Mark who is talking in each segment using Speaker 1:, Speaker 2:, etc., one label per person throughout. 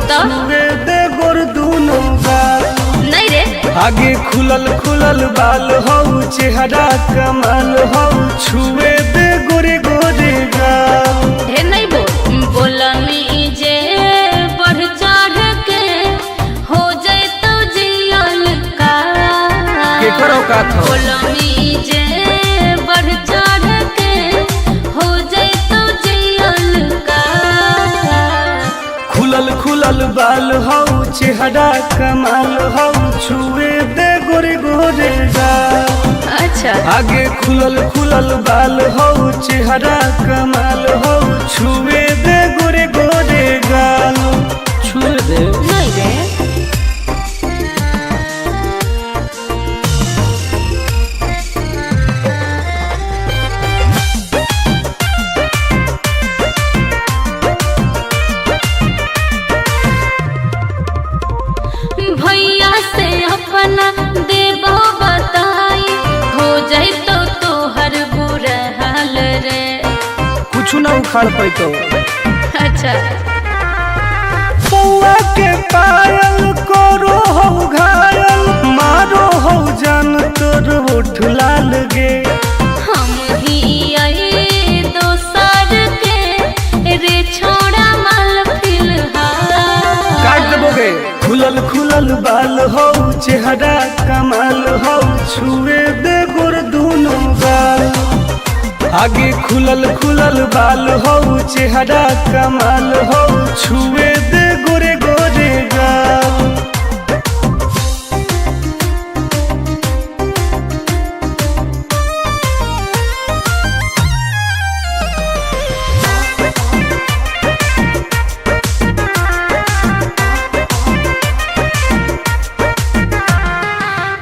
Speaker 1: छुए दे गोर दूनो गाल।
Speaker 2: नहीं रे
Speaker 1: आगे खुलल खुलल बाल हो चेहरा कमाल हो छुए दे गोरे गोरे गाल।
Speaker 2: हे नहीं बोलनी जे बढ़ चढ़ के हो जाए तो जियल का
Speaker 1: के करो का था
Speaker 2: बोलनी जे बढ़ चढ़ के हो जाए तो जियल का।
Speaker 1: खुलल खुलल बाल हो चेहरा कमाल हो छुए दे गोरे गोरे गाल।
Speaker 2: अच्छा
Speaker 1: आगे खुलल खुलल बाल हो चेहरा कमाल हो छुए दे गोरे गोरे गाल। छुए दे
Speaker 2: नहीं रे भैया से अपना देबो बताई हो जाए तो तोहर बुरा हाल रे।
Speaker 1: कुछ ना उखाड़ पैतो।
Speaker 2: अच्छा
Speaker 1: पौआ के पायल करो हो घायल मारो हो जान तोर ओठ लाल गे।
Speaker 2: हम ही आई दोसर के रे छोड़ा माल फिलहाल।
Speaker 1: काट देबोगे खुलल खुलल बाल हो चेहरा कमाल हो छुए दे गोर दूनो गाल। आगे खुलल खुलल बाल हो चेहरा कमाल हो छुए दे गोरे गोरे गाल।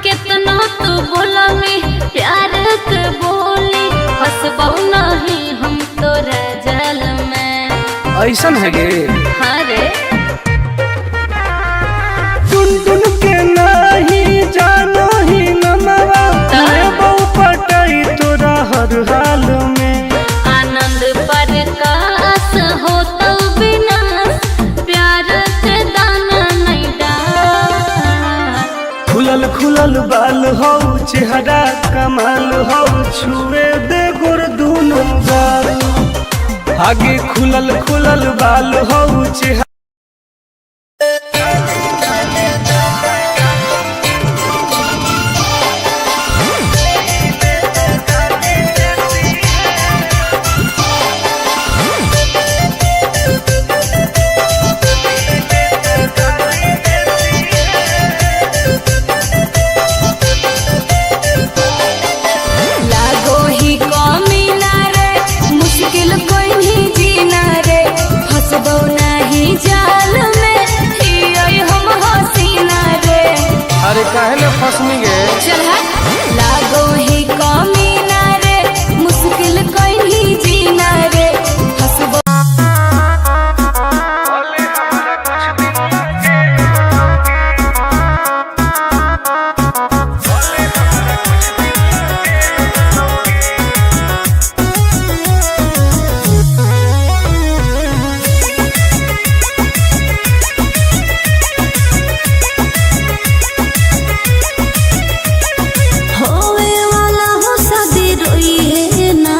Speaker 2: कितना तू बोला में प्यार के बोली फंसबो नहीं हम तोरा जाल में।
Speaker 1: ऐसन है गे
Speaker 2: हाँ रे
Speaker 1: टुन टुन के नहीं जानो ही नमवा लेबो पटाई तोरा हर हाल में।
Speaker 2: आनंद प्रकाश हो तो विनाश प्यार के दाना नहीं डाल।
Speaker 1: खुलल खुलल बाल हो चेहरा कमाल हो छुए दे गोर दूनो गाल। आगे खुलल खुलल बाल हो चेहरा
Speaker 2: लागो ही कमी ना रे मुश्किल कोई नहीं जीना रे फंसबो नहीं जाल में हियोई हम हसीना रे।
Speaker 1: अरे काहे ने फसनी गे
Speaker 2: चल हट लागो ही कमी ना रे मुश्किल कोई नहीं जीना रे फंसबो। होवे वाला हो शादी रोई है ना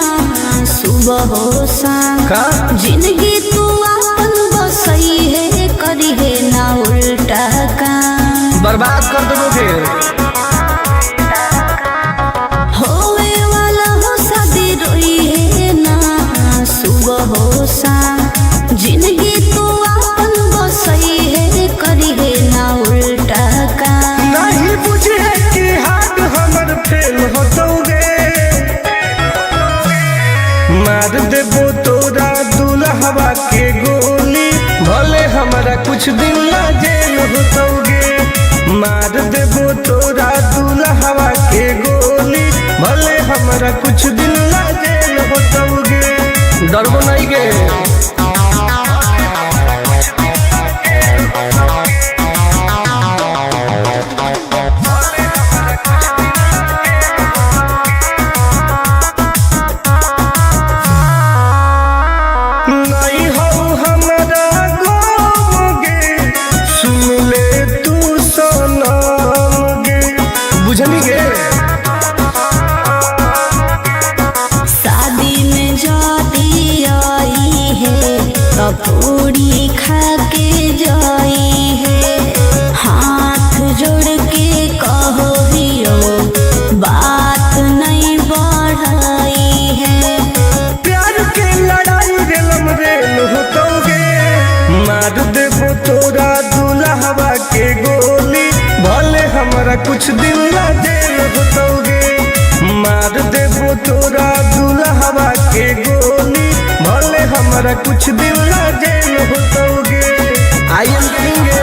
Speaker 2: सुबह हो शाम
Speaker 1: का
Speaker 2: जिंदगी तू अपन बसई है करी है ना उल्टा काम।
Speaker 1: बर्बाद कर देबोगे
Speaker 2: होवे वाला हो शादी रोई है ना सुबह हो शाम जिंदगी तू अपन बसई है करी है ना उल्टा काम।
Speaker 1: नहीं बुझे कि हाथ हमर फेल होतोगे मार देबो तोरा दुल्हवा के गोली भले हमारा कुछ दिन ना जेल होतोगे। मार देबो तोरा दुल्हवा के गोली भले हमारा कुछ दिन ना जेल होतोगे। डरबो नहीं गे तोरा दुल्हवा के गोली, भले हमरा कुछ दिन ला जेल होतोगे। मार देबो तोरा दुल्हवा के गोली, भले हमरा कुछ दिन ला जेल होतोगे। आई एम किंग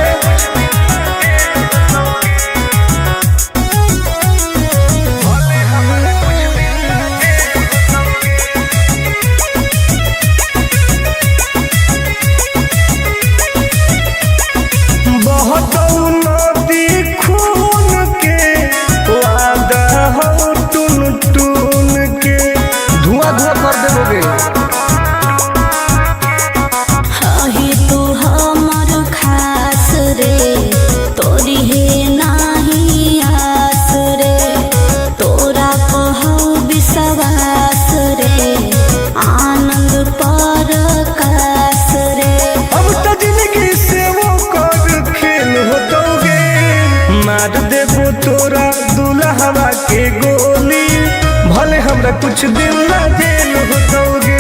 Speaker 1: कुछ दिन ला जेल होतोगे।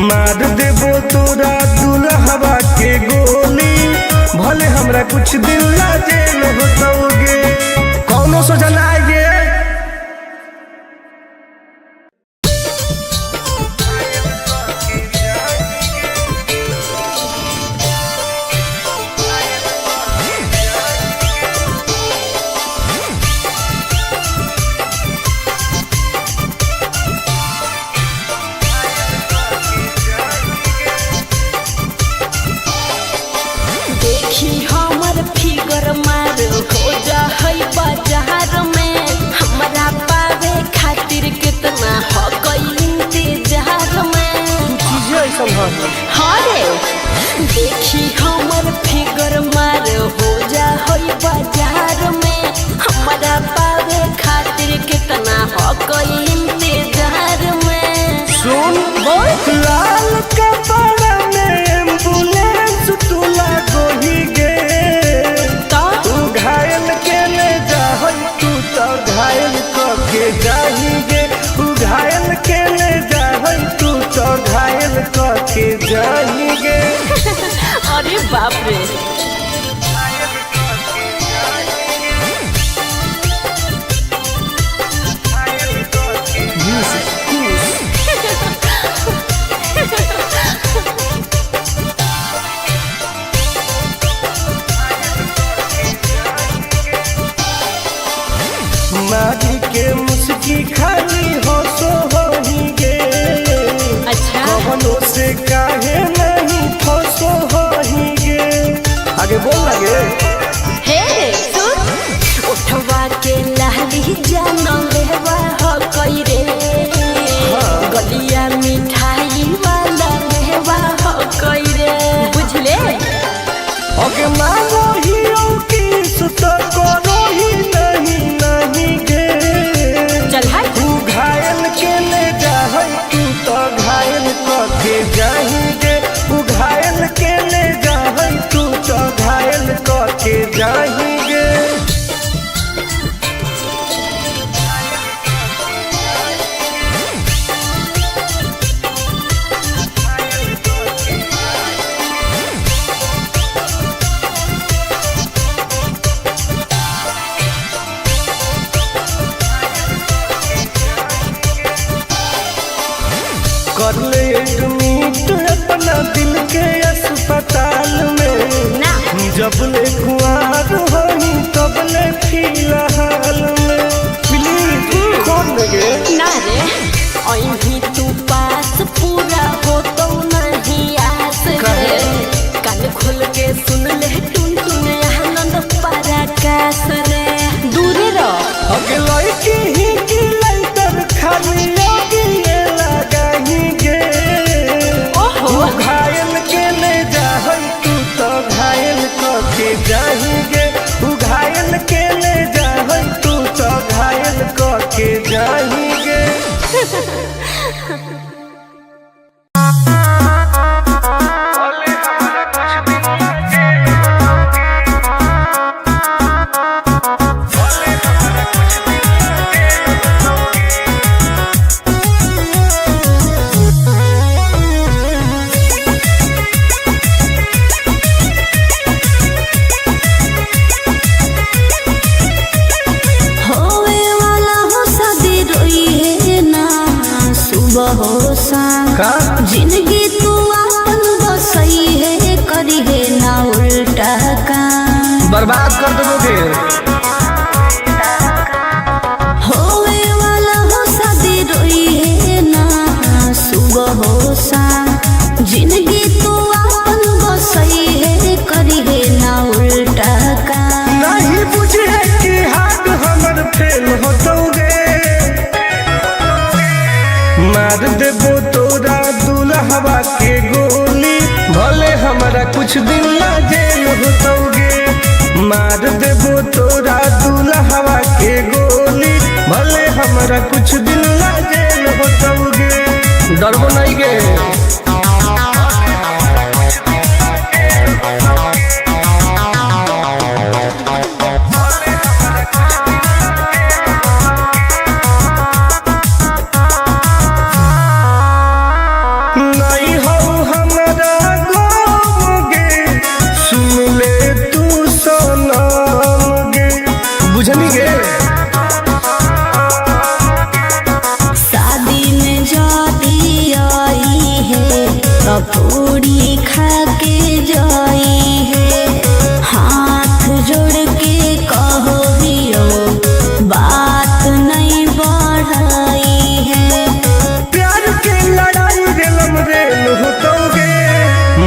Speaker 1: मार देबो तोरा दुल्हवा के गोली, भले हमरा कुछ दिन ला जेल होतोगे। कौनो सोचा ना आइए।
Speaker 3: देखी हमर फिगर मार हो जा होई बाजार में, हमरा पावे खातिर कितना हो कोई इंतजार में।
Speaker 1: सुन बोल लाल कपड़ा में एम्बुलेंस तुला गोही गे, तू घायल के ले जा तू तो घायल के जाही गे। तू घायल के ले जा तू तो घायल के जाही गे।
Speaker 3: अरे बाप रे।
Speaker 1: मारी के मुस्की खाली हो सो होही गे।
Speaker 3: अच्छा
Speaker 1: कवनो से काहे नहीं फसो होही गे। आगे बोल लगे।
Speaker 3: हे सुन उठवा के लाली जानो लेवा हो कोई रे, गलिया मिठाई वाला लेवा हो कोई रे, बुझले।
Speaker 1: ओके मानो ही की सुत करो ही नहीं गे।
Speaker 3: चल हाय
Speaker 1: तू घायल के ले जा तू तो घायल के जाही गे। तू घायल के ले जा तू तो घायल के जाही गे। कर ले एडमिट अपना दिल के अस्पताल में
Speaker 3: ना,
Speaker 1: जब ले कुआर होही तब ले फिलहाल में। प्लीज कौन लगे
Speaker 3: ना रे अहीं तू पास पूरा हो तो नहीं आस रे। कान खोल के सुन ले टुन टुन आनंद पराकाश रे। दूरे रह
Speaker 1: अगे लड़की ही की लाइटर खाली लगी लगाही गे।
Speaker 3: ओहो
Speaker 1: घायल के ले जा तू तो घायल के जाही गे। तू घायल के ले जा तू तो घायल के जाही गे। बर्बाद कर दोगे।
Speaker 2: होवे वाला हो शादी रोई है ना सुबह हो शाम जिंदगी तू अपन बसई है करी है ना उल्टा काम
Speaker 1: नहीं बुझे कि हाथ हमर फेल होतोगे मार देबो तोरा दुल्हवा के गोली भले हमारा कुछ दिन ला जेल होतोगे मार देबो तोरा दुल्हवा के गोली भले हमारा कुछ दिन ला जेल होतोगे डरबो नहीं गे। नहीं हो हमारा गोगे सुन ले तू सनम गे बुझनी गे।
Speaker 2: शादी में जाती आई है तो पूरी खा के जाई है हाथ जोड़ के कहो दियो बात नहीं बढ़ाई है
Speaker 1: प्यार के लड़ाई रेलम रेल होतोगे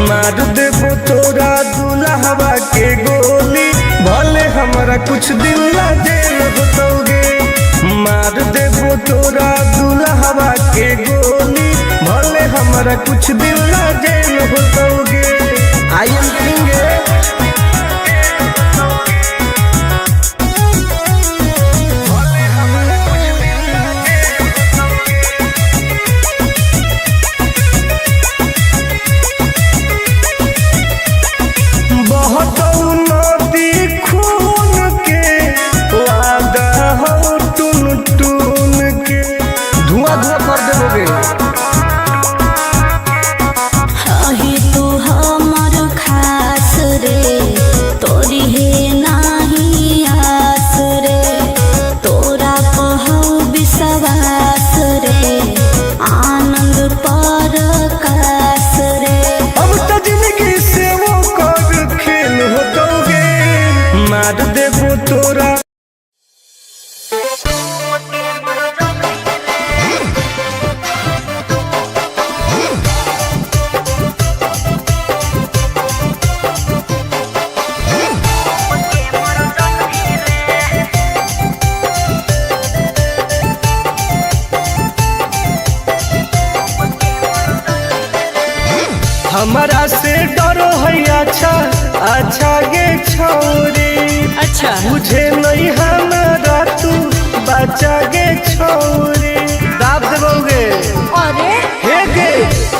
Speaker 1: मार देबो तोरा दुल्हवा के गोली भले हमारा कुछ दिन ला जेल होतोगे मार देबो तोरा दुल्हवा के गोली भले हमारा कुछ दिन ला जेल होतोगे। आई एम किंग बहुत नदी खून के वादा हो टून टून के धुआं धुआं कर देबोगे।
Speaker 2: ही तू हमर खास रे तोरी है नाही आस रे तोरा कहू विश्वास रे आनंद पर कास रे
Speaker 1: अब तो जिंदगी से वो कर खेल होतोगे मार देबो तोरा हमारा से डरो है अच्छा अच्छा गे छोरी
Speaker 3: अच्छा
Speaker 1: मुझे नहीं हमारा तू बचा गे छोरी दाब देबोगे।
Speaker 3: अरे
Speaker 1: हे गे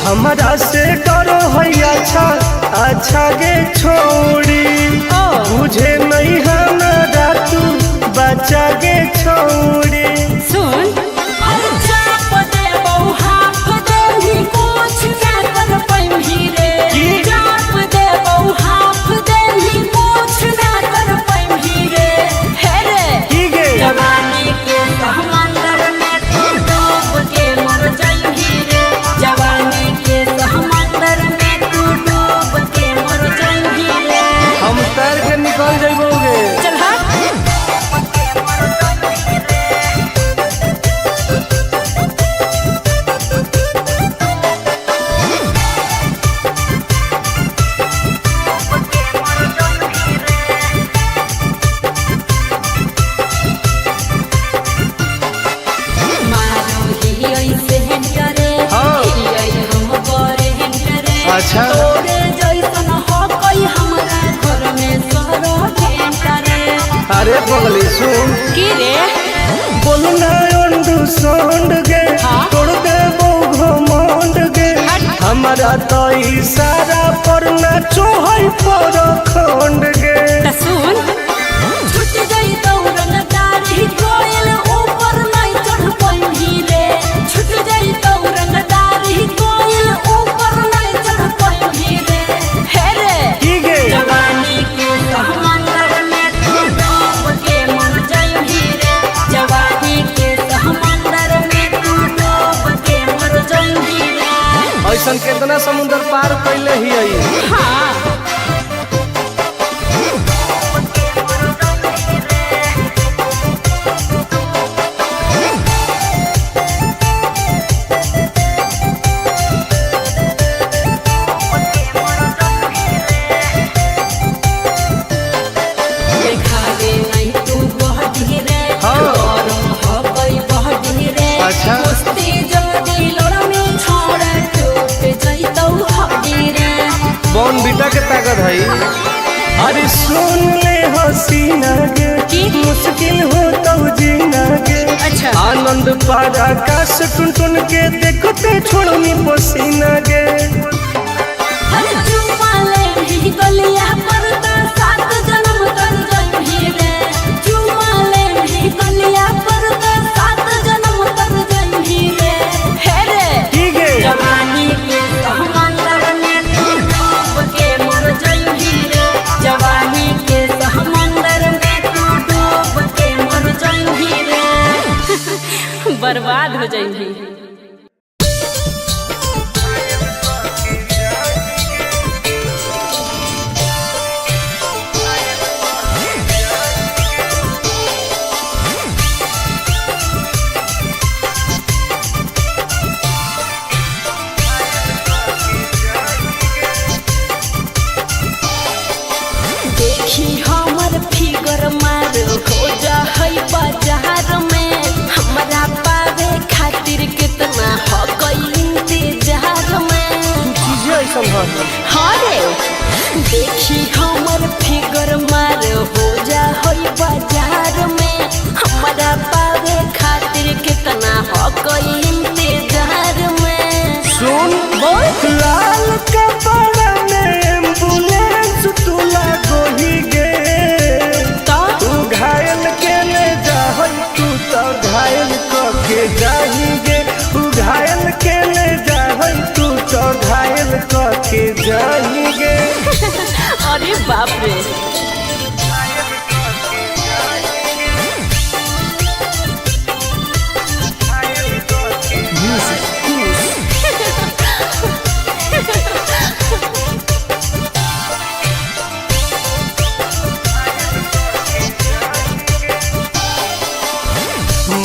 Speaker 1: हमारा से डरो है अच्छा अच्छा गे छोरी मुझे नहीं हमारा तू बचा गे छोरी
Speaker 3: सुन
Speaker 1: हम तैर के निकल जाइबोगे।
Speaker 3: चल
Speaker 1: अच्छा अरे पगली सुन
Speaker 3: की रे
Speaker 1: बोलना अंडू सोंड गे
Speaker 3: हाँ?
Speaker 1: तोड़ दे वो घमंड गे हमारा तो इशारा पर ना चोहई पर खंड गे
Speaker 3: सुन छूट गई दौड़न दाढ़ी कोयल ऊपर नहीं चढ़ पाई रे छूट गई दौड़न दाढ़ी कोयल ऊपर नहीं चढ़ पाई रे हे रे
Speaker 1: की गे
Speaker 3: जवानी के समंदर में तू डूब के मर जाई रे जवानी के समंदर में तू डूब के मर जाई रे
Speaker 1: ऐसन कितना समुद्र पार कैले ही आई
Speaker 3: हाँ
Speaker 1: बीटा के ताकत है। अरे सुन ले हसीना गे मुश्किल हो तो जीना गे।
Speaker 3: अच्छा
Speaker 1: आनंद पार आकाश टुन टुन के देखते छोड़नी पसीना गे।
Speaker 3: गलिया पर सात जन्म तर जही रे चुमाले भी गलिया पर सात जन्म तर जही रे। हे रे
Speaker 1: ठीक है
Speaker 3: जवानी के समंदर में तू डूब के मर जही रे। जवानी के समंदर में तू डूब के मर जही रे। बर्बाद हो जही। देखी हमर फिगर मार हो जा है बाजार में। हमरा पावे खातिर कितना हो गई इंतजार में।
Speaker 1: चीजें ऐसा
Speaker 3: हाँ रे देखी हमर फिगर मार हो जा है बाजार में। हमरा पावे खातिर कितना हो गई इंतजार में।
Speaker 1: सुन
Speaker 3: बोल
Speaker 1: लाल कपड़ा में एम्बुलेंस तुला गोही गे।
Speaker 3: तो
Speaker 1: तू घायल के ले जाहै तू तो घायल के जाही गे। तू घायल के ले जाहै तू तो घायल के जाही गे।
Speaker 3: अरे बाप रे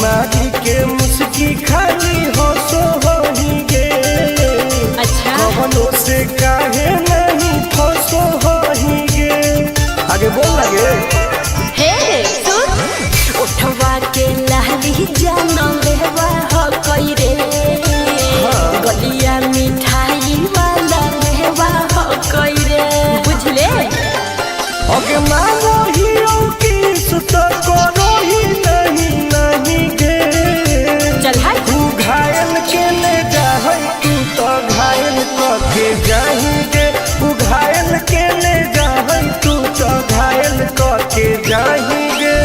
Speaker 1: मारी के मुस्की खाली हो सो होही गे।
Speaker 3: अच्छा
Speaker 1: कवनों से काहे नहीं फसो होही गे। आगे बोल लगे
Speaker 3: हे सुन उठवा के लहरी जान लेवा हो कई रे। गलिया मिठाई वाला लेवा हो कई रे। बुझले
Speaker 1: अगे मानो हीरो की सुत करो ही नहीं गे।
Speaker 3: चल हाय
Speaker 1: तू घायल के ले जाहै तू तो घायल के जाही गे। तू घायल के ले जाहै तू तो घायल के जाही गे।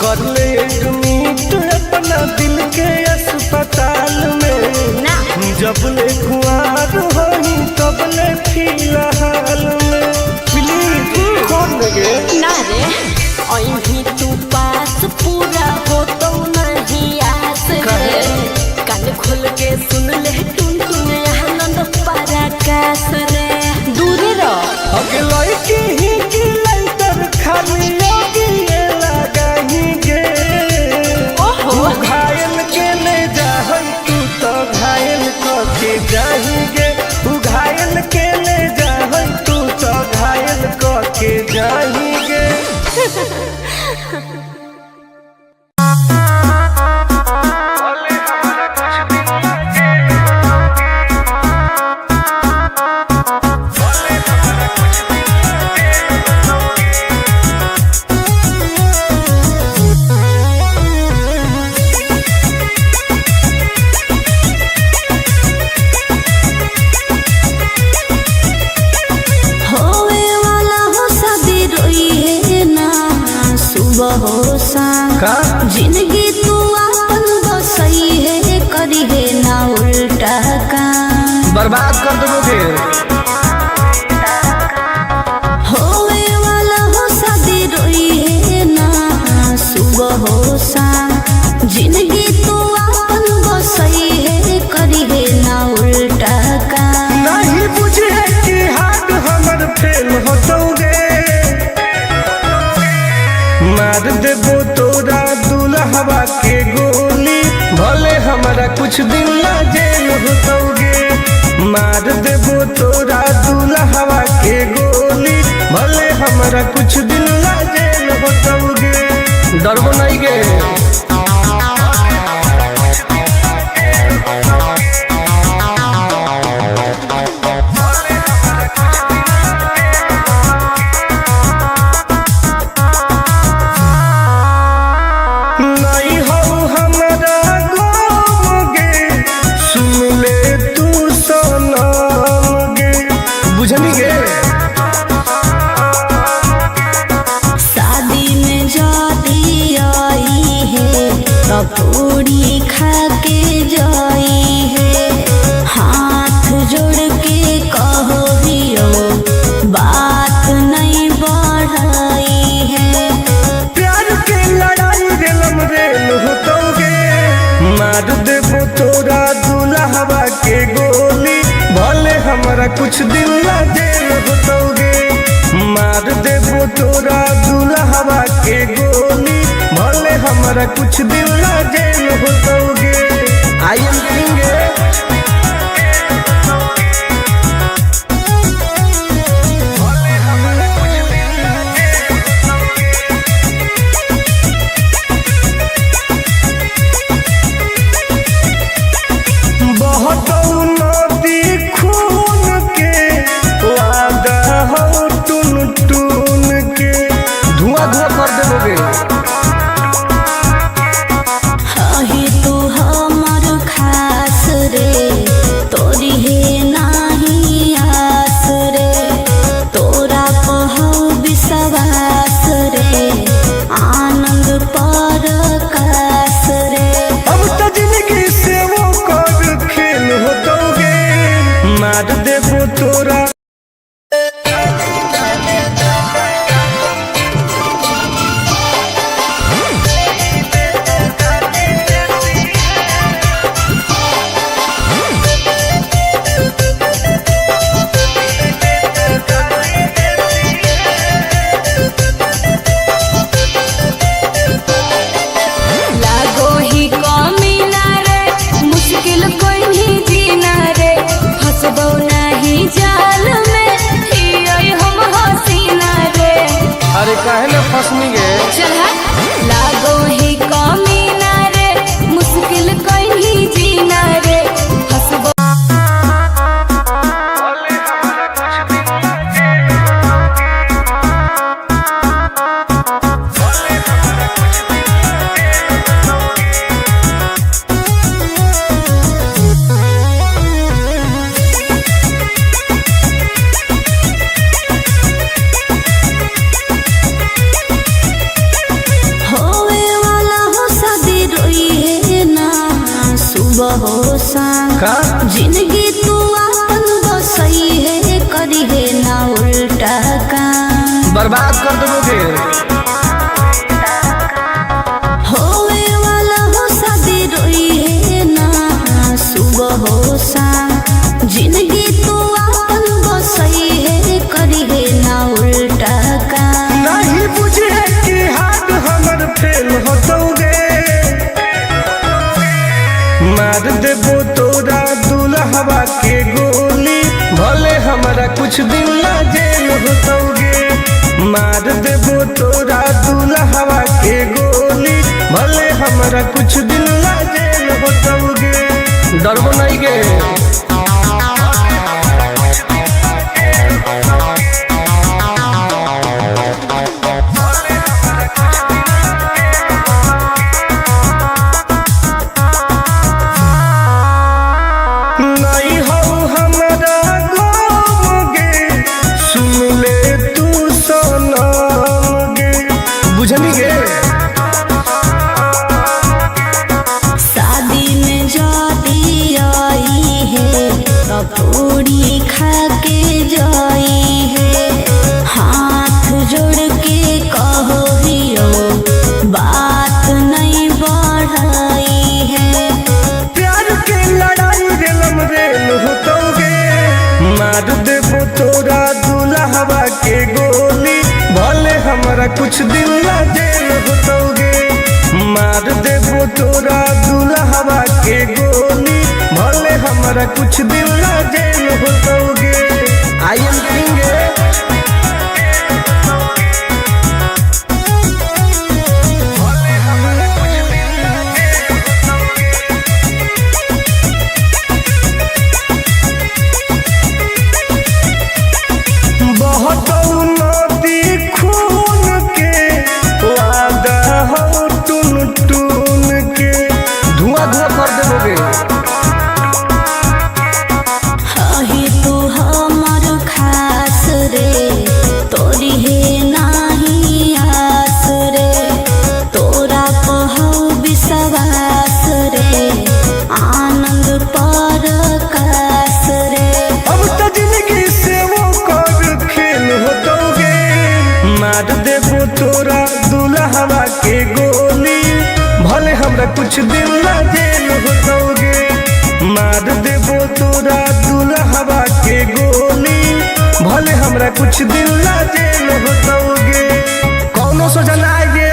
Speaker 1: कर ले एडमिट अपना दिल के अस्पताल में।
Speaker 3: ना
Speaker 1: जब ले कुआर होही तब ले फिलहाल में। प्लीज कौन लगे
Speaker 3: ना रे अहीं तू पास पूरा हो तो नहीं आस रे। कान खोल के सुन ले टुन टुन आनंद पराकाश रे। दूर रह
Speaker 1: अगे लड़की ही की लैटर खाली योगी ये लगाही गे।
Speaker 3: ओहो
Speaker 1: तू घायल के ले जाहै तू तो घायल के जाही गे। तू घायल के ले जाहै तू तो घायल के जाही गे।
Speaker 2: होवे वाला हो शादी रोई है ना सुबह हो शाम।
Speaker 1: का
Speaker 2: जिंदगी तू अपन बसई है करी है ना उल्टा काम।
Speaker 1: बर्बाद कर दो फिर।
Speaker 2: होवे वाला हो शादी रोई है ना सुबह हो शाम। जिंदगी तू अपन बसई है करी है ना उल्टा काम।
Speaker 1: नहीं बुझे कि हाथ हमर फेल होतोगे। मार देबो तोरा दुल्हवा के गोली। मार देबो तोरा दुल्हवा के गोली, भले हमरा कुछ दिन ला जेल होतौगे। डरबो नहीं गे। बुझनी गे।
Speaker 2: शादी में जाती आई है तो पूरी खा के जाई है, हाथ जोड़ के कहो हियो बात नहीं बढ़ाई है।
Speaker 1: प्यार के लड़ाई रेलम रेल होतौगे, मार देबो तोरा दुल्हवा के गोली, भले हमरा कुछ दिन ला जेल होतौगे। मार देबो तोरा दुल्हवा के गोली, भले हमरा कुछ दिन ला जेल होतौगे। I am king.
Speaker 2: ही तू हमर खास रे, तोरी है नाही आस रे, तोरा पहु विश्वास रे, आनंद परकाश रे।
Speaker 1: अब तो जिंदगी से वो कर खेल होतौगे, मार देबो तोरा। अरे काहे ना फसनी गे।
Speaker 3: चल लागो ही कमीना रे, मुश्किल कहीं जीना रे, हंसबो।
Speaker 1: का
Speaker 2: जिंदगी तू अपन बसई है, करी है ना उल्टा काम,
Speaker 1: बर्बाद कर दोगे।
Speaker 2: होवे वाला हो शादी रोई है ना सुबह हो शाम, जिंदगी तू अपन बसई है, करी है ना उल्टा काम।
Speaker 1: नहीं बुझे कि हाथ हमर फेल होतौगे, मार देबो तोरा दुल्हवा के गोली, भले हमरा कुछ दिन ला जेल होतौगे। मार देबो तोरा दुल्हवा के गोली, भले हमरा कुछ दिन ला जेल होतौगे। डरबो नहीं गे। बुझनी गे।
Speaker 2: शादी में जाती आई है तो पूरी खा के जाई है, हाथ जोड़ के कहो हियो बात नहीं बढ़ाई है।
Speaker 1: प्यार के लड़ाई रेलम रेल होतौगे, मार देबो तोरा दुल्हवा के गोली, भले हमरा कुछ दिन ला जेल होतौगे। मार देबो तोरा दुल्हवा के गोली, भले भले हमारा कुछ दिन ला जेल होतोगे। आई एम किंग तोरा दुल्हवा के गोली भले हमरा कुछ दिन ला जेल होतोगे। मार देबो तोरा दुल्हवा के गोली भले हमरा कुछ दिन ला जेल होतोगे। कौनो सोचा ना आएगे।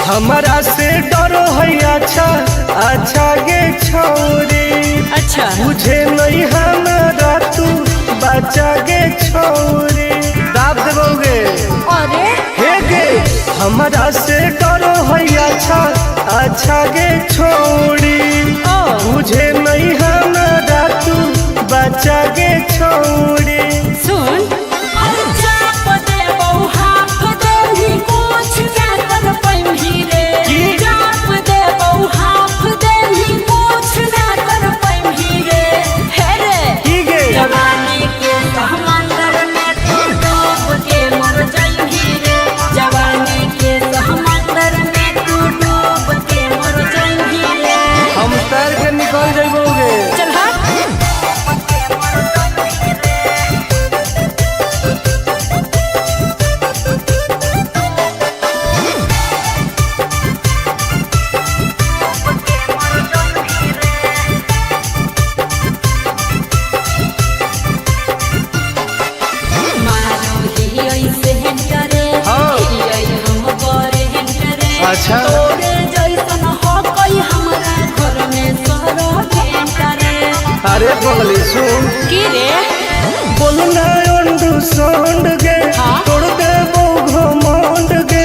Speaker 1: हमारा से डरो है अच्छा अच्छा गे छोरी।
Speaker 3: अच्छा
Speaker 1: मुझे नहीं हमारा तू बचा गे छोरी। दाब देबोगे
Speaker 3: अरे
Speaker 1: हे गे हमारा से डरो है अच्छा अच्छा गे छोरी। मुझे नहीं हमारा तू बचा गे छोरी।
Speaker 3: सुन
Speaker 1: निकल जाइबोगे।
Speaker 3: चल
Speaker 1: अच्छा अरे बगली सुन
Speaker 3: की रे
Speaker 1: बोलना अंडू सोंड गे तोड़ दे वो घमंड गे।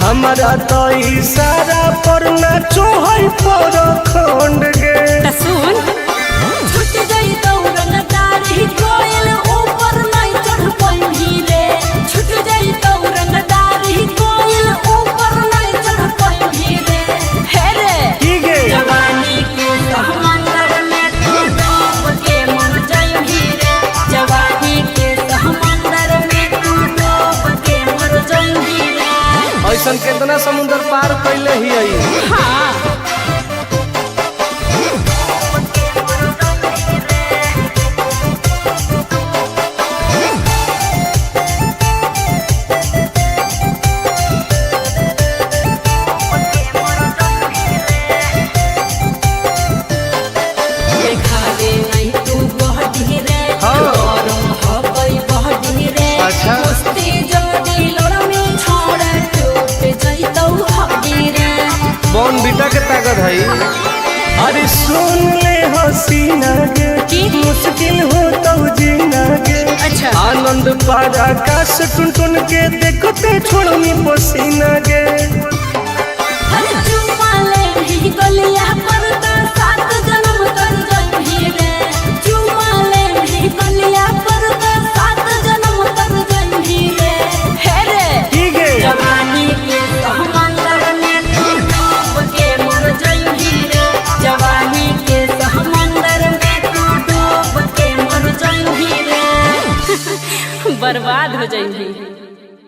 Speaker 1: हमारा तो इशारा पर ना चोहई पर खंड गे।
Speaker 3: सुन छुट गई दौड़न दारी कोयल ऊपर नहीं चढ़ पाई रे। छुट गई दौड़न दारी कोयल ऊपर नहीं चढ़ पाई रे। हे रे
Speaker 1: की गे
Speaker 3: जवानी के समंदर में तू डूब के मर जाई रे। जवानी के समंदर में तू डूब के मर जाई रे।
Speaker 1: ऐसन कितना समुद्र पार कैले ही आई।
Speaker 3: हाँ
Speaker 1: कौन बेटा के ताकत है। अरे सुन ले हसीना गे मुश्किल हो तो जीना गे।
Speaker 3: अच्छा
Speaker 1: आनंद पार आकाश टुन टुन के देखते छोड़नी पसीना गे।
Speaker 3: चुमा ले गलिया